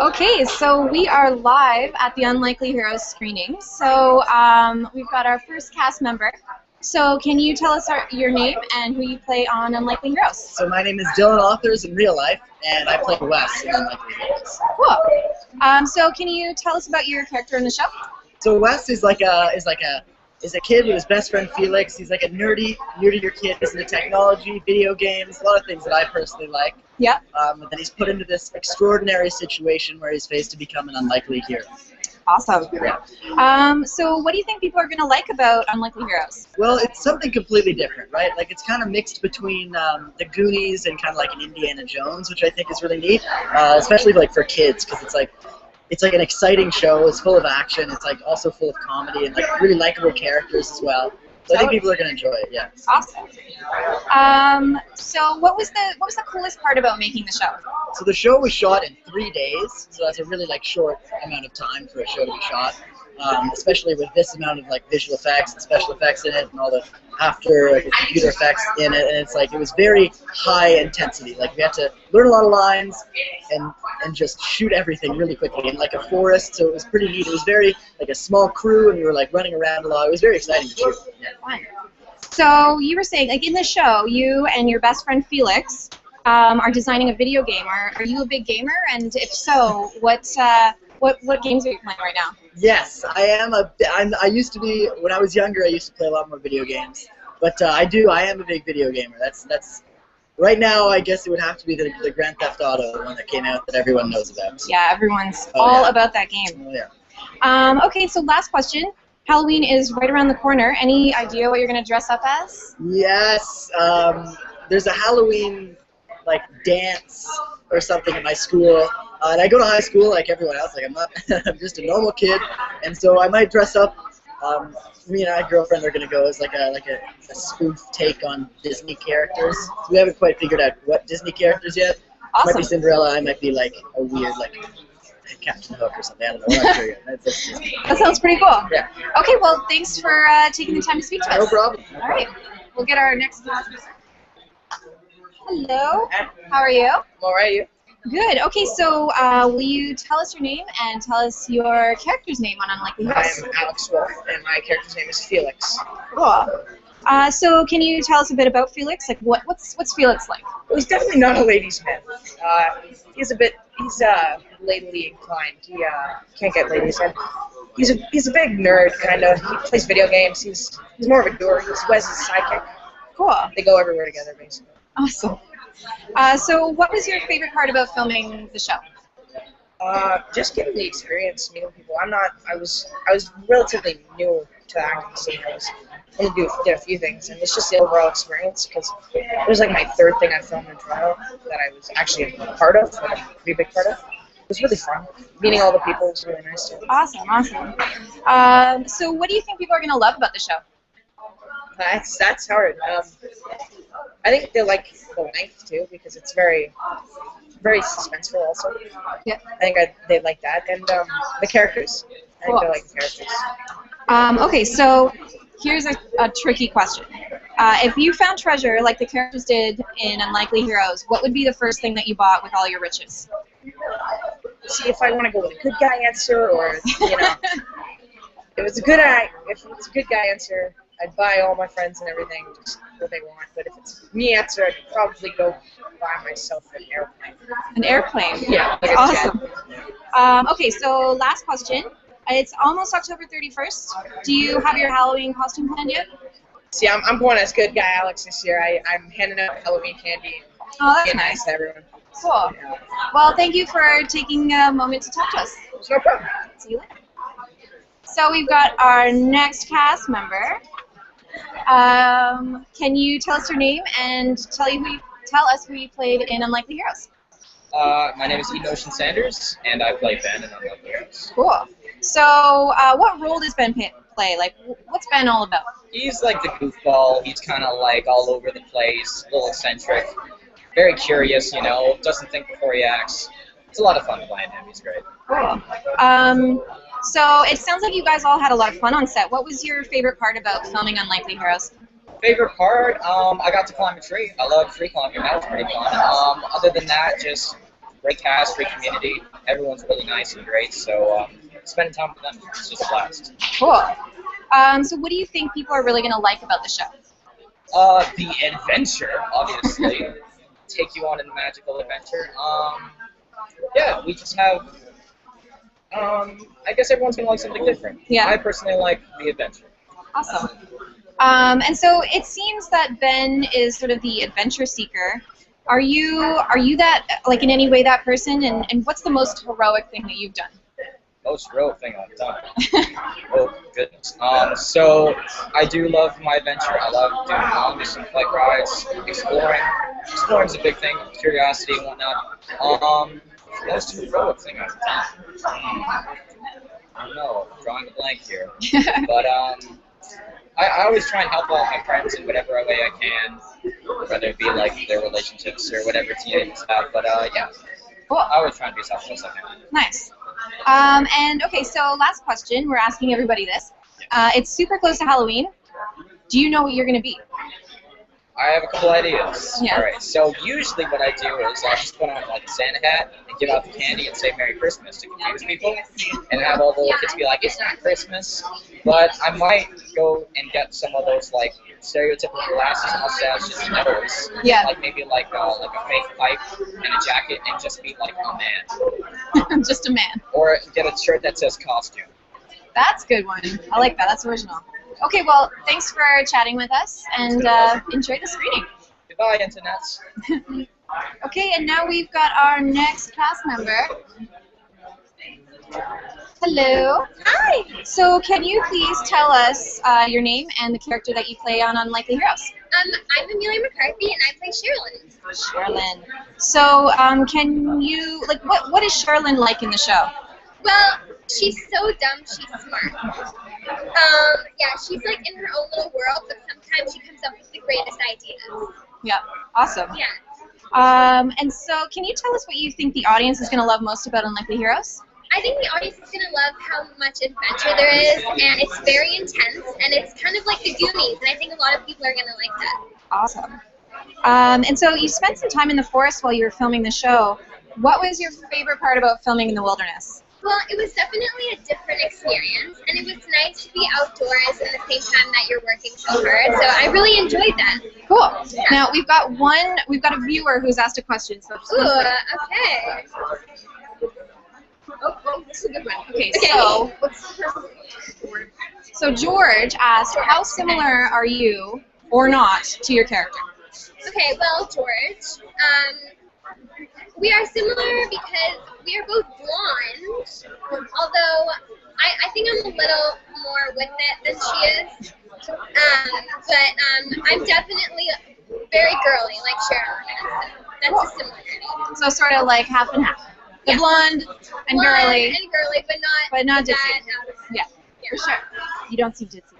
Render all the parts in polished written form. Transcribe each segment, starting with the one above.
Okay, so we are live at the Unlikely Heroes screening. So we've got our first cast member. So can you tell us your name and who you play on Unlikely Heroes? So my name is Dylan Authors in real life, and I play Wes in Unlikely Heroes. Cool. So can you tell us about your character in the show? So Wes is a kid with his best friend Felix. He's like a nerdier kid. He's into technology, video games, a lot of things that I personally like. Yeah. But then he's put into this extraordinary situation where he's faced to become an unlikely hero. Awesome. Yeah. So what do you think people are going to like about Unlikely Heroes? Well, it's something completely different, right? Like it's kind of mixed between the Goonies and kind of like an Indiana Jones, which I think is really neat, especially like for kids, because it's like an exciting show. It's full of action. It's like also full of comedy and like really likable characters as well. So I think people are going to enjoy it. Yeah. Awesome. So what was the coolest part about making the show? So the show was shot in 3 days. So that's a really like short amount of time for a show to be shot. Especially with this amount of like visual effects and special effects in it and all the after computer effects in it, and it's like it was very high intensity. Like we had to learn a lot of lines and just shoot everything really quickly in like a forest. So it was pretty neat. It was very like a small crew, and we were like running around a lot. It was very exciting to shoot. Yeah. Fun. So you were saying, like in the show, you and your best friend Felix are designing a video game. Are you a big gamer? And if so, what games are you playing right now? Yes, I am. I used to be, when I was younger, I used to play a lot more video games. But I am a big video gamer. That's right now, I guess it would have to be the Grand Theft Auto, the one that came out that everyone knows about. Yeah, everyone's about that game. Oh, yeah. Okay, so last question. Halloween is right around the corner. Any idea what you're going to dress up as? Yes. There's a Halloween like dance or something at my school. And I go to high school like everyone else. Like I'm just a normal kid, and so I might dress up. Me and my girlfriend are gonna go as like a spoof take on Disney characters. So we haven't quite figured out what Disney characters yet. Awesome. Might be Cinderella. I might be like a weird like Captain Hook or something. I don't know. We're not sure yet. That sounds pretty cool. Yeah. Okay, well, thanks for taking the time to speak to us. No problem. All right, we'll get our next. Hello. How are you? I'm all right. You? Good. Okay, so will you tell us your name and tell us your character's name on Unlikely Heroes? I'm Alex Wolf, and my character's name is Felix. Cool. So can you tell us a bit about Felix? Like, what's Felix like? Well, he's definitely not a ladies' man. He's lately inclined. He can't get ladies, and he's a big nerd, kind of. He plays video games. He's more of a doer. He's Wes's sidekick. Cool. They go everywhere together, basically. Awesome. So what was your favorite part about filming the show? Just getting the experience, meeting people. I was relatively new to the acting scene. I was only did a few things, and it's just the overall experience, because it was like my third thing I filmed in Toronto that I was actually a part of, like a pretty big part of. It was really fun. Meeting all the people was really nice too. Awesome. So what do you think people are going to love about the show? That's hard. I think they like the length too, because it's very suspenseful also. Yeah. I think they like that, and the characters. I think they like the characters. Okay, so here's a tricky question. If you found treasure like the characters did in Unlikely Heroes, what would be the first thing that you bought with all your riches? See, if I want to go with a good guy answer, or if it's a good guy answer, I'd buy all my friends and everything, just what they want. But if it's me answer, I'd probably go buy myself an airplane. An airplane? Yeah. Like awesome. Okay, so last question. It's almost October 31st. Do you have your Halloween costume planned yet? See, I'm going as good guy Alex this year. I'm handing out Halloween candy. Oh, that's nice. nice. To everyone. Cool. Yeah. Well, thank you for taking a moment to talk to us. No problem. See you later. So we've got our next cast member. Can you tell us your name and tell us who you played in Unlikely Heroes? My name is Eden Sanders, and I play Ben in Unlikely Heroes. Cool. So, what role does Ben play? Like, what's Ben all about? He's like the goofball. He's kind of like all over the place, a little eccentric, very curious, doesn't think before he acts. It's a lot of fun playing him. He's great. Cool. So it sounds like you guys all had a lot of fun on set. What was your favorite part about filming Unlikely Heroes? Favorite part? I got to climb a tree. I love tree climbing. That was pretty fun. Other than that, just great cast, great community. Everyone's really nice and great. So spending time with them is just a blast. Cool. So what do you think people are really going to like about the show? The adventure, obviously. Take you on a magical adventure. Yeah, we just have. I guess everyone's gonna like something different. Yeah. I personally like the adventure. Awesome. And so it seems that Ben is sort of the adventure seeker. Are you that, like, in any way that person? And what's the most heroic thing that you've done? Most heroic thing I've done. Oh goodness. So I do love my adventure. I love doing long distance bike rides, exploring. Exploring's a big thing. Curiosity and whatnot. Most heroic thing I've done. I don't know. I'm drawing a blank here. But I always try and help out my friends in whatever way I can, whether it be like their relationships or whatever teenagers have. But yeah, Cool. I always try and be as helpful as I can. Nice. And okay, so last question. We're asking everybody this. It's super close to Halloween. Do you know what you're going to be? I have a couple ideas. Yeah. All right. So usually what I do is I just put on like a Santa hat and give out the candy and say Merry Christmas to confuse people, and have all the little kids be like, "It's not Christmas." But I might go and get some of those like stereotypical glasses, mustaches, and nose. Yeah. Like maybe like a fake pipe and a jacket, and just be like a man. I'm just a man. Or get a shirt that says costume. That's a good one. I like that. That's original. Okay, well, thanks for chatting with us, and enjoy the screening. Goodbye, internets. Okay, and now we've got our next cast member. Hello. Hi. So can you please tell us your name and the character that you play on Unlikely Heroes? I'm Amelia McCarthy, and I play Sherilyn. Sherilyn. So can you, like, what is Sherilyn like in the show? Well, she's so dumb, she's smart. Yeah, she's like in her own little world, but sometimes she comes up with the greatest ideas. Yeah, awesome. Yeah. And so can you tell us what you think the audience is going to love most about Unlikely Heroes? I think the audience is going to love how much adventure there is, and it's very intense, and it's kind of like the Goonies, and I think a lot of people are going to like that. Awesome. And so you spent some time in the forest while you were filming the show. What was your favorite part about filming in the wilderness? Well, it was definitely a different experience, and it was nice to be outdoors at the same time that you're working so hard, so I really enjoyed that. Cool. Yeah. Now, we've got a viewer who's asked a question. So Ooh, okay. Oh, this is a good one. Okay, so George asked, how similar are you, or not, to your character? Okay, well, George, we are similar because we are both blonde, although I think I'm a little more with it than she is. But I'm definitely very girly, like Sherilyn is. That's a similarity. So sort of like half and half. The blonde and girly. And girly, but not ditzy. Yeah, for sure. You don't seem ditzy.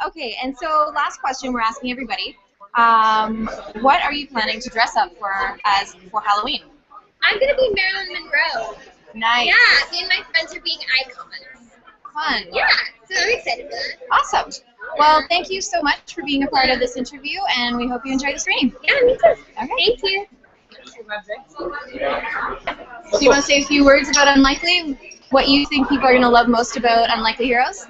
Okay, and so last question we're asking everybody. What are you planning to dress up for Halloween? I'm going to be Marilyn Monroe. Nice. Yeah, me and my friends are being icons. Fun. Yeah, so I'm excited for that. Awesome. Well, thank you so much for being a part of this interview, and we hope you enjoy the screening. Yeah, me too. Okay. Thank you. Do you want to say a few words about Unlikely? What you think people are going to love most about Unlikely Heroes?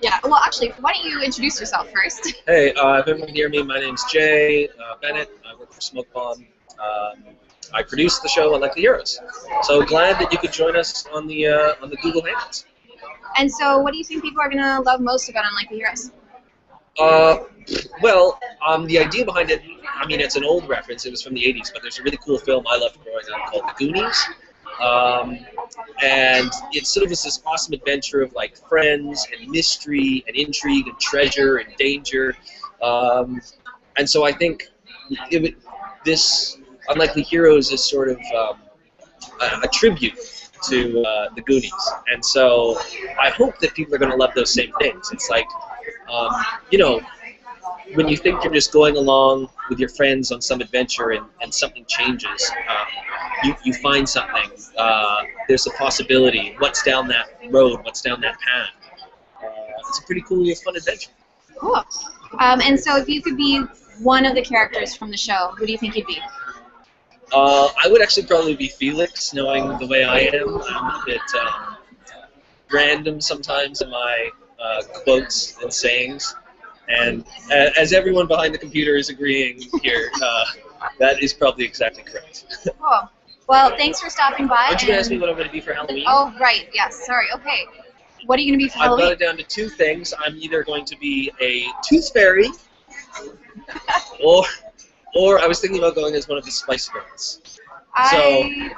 Yeah, well, actually, why don't you introduce yourself first? Hey, if everyone can hear me, my name's Jay Bennett. I work for Smoke Bomb. I produce the show Unlikely Heroes. So glad that you could join us on the Google Hangouts. And so, what do you think people are going to love most about Unlikely Heroes? Well, the idea behind it, I mean, it's an old reference. It was from the 80s, but there's a really cool film I loved growing up called The Goonies. And it sort of was this awesome adventure of like friends and mystery and intrigue and treasure and danger. And so I think this Unlikely Heroes is sort of a tribute to the Goonies. And so I hope that people are going to love those same things. It's like, you know, when you think you're just going along with your friends on some adventure and something changes, you find something, there's a possibility, what's down that road, what's down that path. It's a pretty cool, fun adventure. Cool. And so if you could be one of the characters from the show, who do you think you'd be? I would actually probably be Felix, knowing the way I am. I'm a bit random sometimes in my quotes and sayings. And as everyone behind the computer is agreeing here, that is probably exactly correct. Cool. Well, thanks for stopping by. Aren't you going to ask me what I'm going to be for Halloween? Oh, right. Yes. Sorry. Okay. What are you going to be for I've Halloween? got it down to two things. I'm either going to be a tooth fairy, or I was thinking about going as one of the Spice Girls.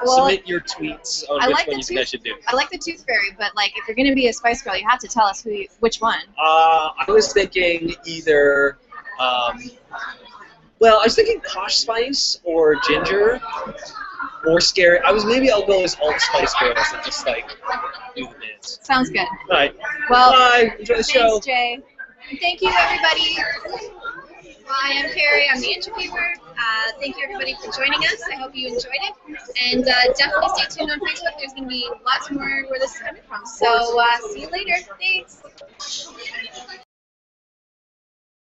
Submit your tweets on which one you think I should do. I like the Tooth Fairy, but like if you're going to be a Spice Girl, you have to tell us which one. I was thinking either, well, I was thinking Posh Spice or Ginger or Scary. I'll go as Alt Spice Girls and just like do the dance. Sounds good. All right. Well, bye. Enjoy the show. Thanks, Jay. And thank you, everybody. Hi, I'm Carrie. I'm the interviewer. Thank you, everybody, for joining us. I hope you enjoyed it. And definitely stay tuned on Facebook. There's going to be lots more where this is coming from. So see you later. Thanks.